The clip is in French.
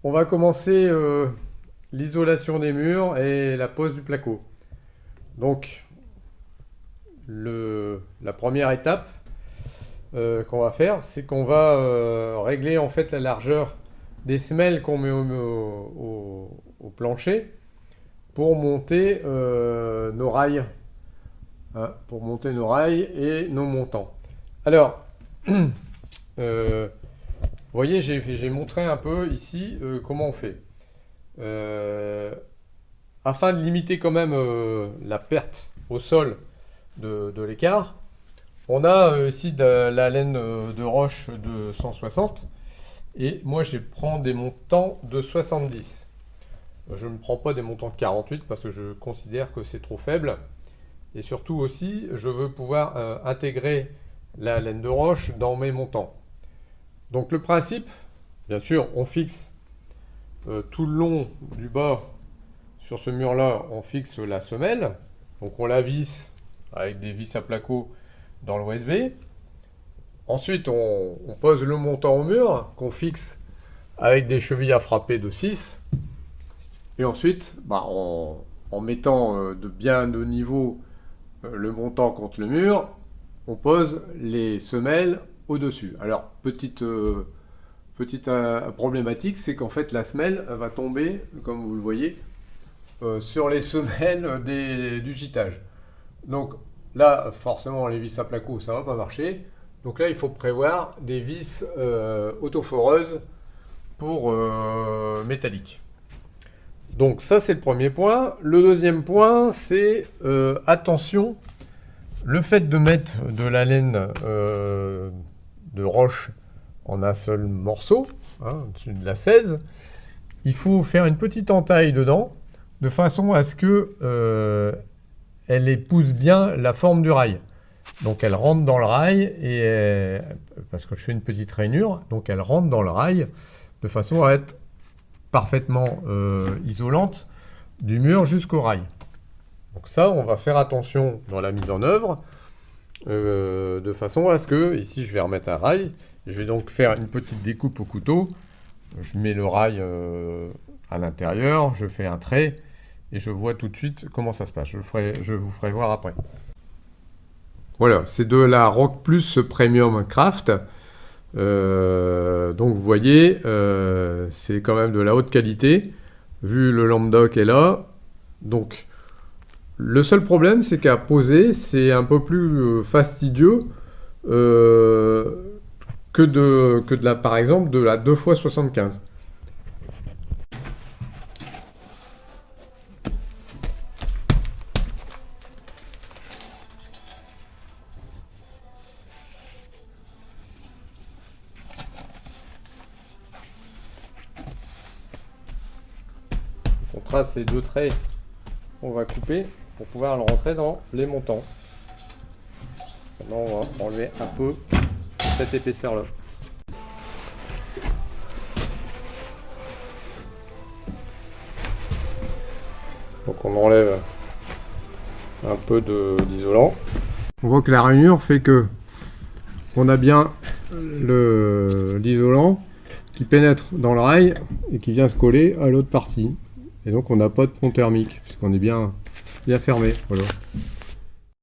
on va commencer l'isolation des murs et la pose du placo. Donc, la première étape qu'on va faire, c'est qu'on va régler en fait la largeur des semelles qu'on met au plancher pour monter nos rails, hein, pour monter nos rails et nos montants. Alors, vous voyez, j'ai montré un peu ici comment on fait. Afin de limiter quand même la perte au sol de l'écart, on a ici de la laine de roche de 160 et moi je prends des montants de 70. Je ne prends pas des montants de 48 parce que je considère que c'est trop faible et surtout aussi je veux pouvoir intégrer la laine de roche dans mes montants. Donc le principe, bien sûr, on fixe tout le long du bas sur ce mur là, on fixe la semelle, donc on la visse avec des vis à placo dans l'OSB. Ensuite on pose le montant au mur qu'on fixe avec des chevilles à frapper de 6 et ensuite en mettant bien de niveau le montant contre le mur, on pose les semelles au-dessus. Alors petite problématique, c'est qu'en fait la semelle va tomber, comme vous le voyez, sur les semelles du gîtage. Donc là, forcément, les vis à placo, ça ne va pas marcher. Donc là, il faut prévoir des vis autoforeuses pour métalliques. Donc ça, c'est le premier point. Le deuxième point, c'est attention, le fait de mettre de la laine de roche en un seul morceau, hein, au-dessus de la 16, il faut faire une petite entaille dedans, de façon à ce que elle épouse bien la forme du rail. Donc elle rentre dans le rail, et parce que je fais une petite rainure, donc elle rentre dans le rail de façon à être parfaitement isolante du mur jusqu'au rail. Donc ça, on va faire attention dans la mise en œuvre, de façon à ce que, ici je vais remettre un rail, je vais donc faire une petite découpe au couteau, je mets le rail à l'intérieur, je fais un trait, et je vois tout de suite comment ça se passe. Je vous ferai voir après. Voilà, c'est de la Rock Plus Premium Craft. Donc vous voyez, c'est quand même de la haute qualité, vu le lambda qu'elle a. Donc le seul problème, c'est qu'à poser, c'est un peu plus fastidieux par exemple, de la 2x75. On trace ces deux traits qu'on va couper pour pouvoir le rentrer dans les montants. Maintenant, on va enlever un peu cette épaisseur là. Donc on enlève un peu d'isolant. On voit que la rainure fait que on a bien l'isolant qui pénètre dans le rail et qui vient se coller à l'autre partie. Et donc on n'a pas de pont thermique puisqu'on est bien fermé. Voilà.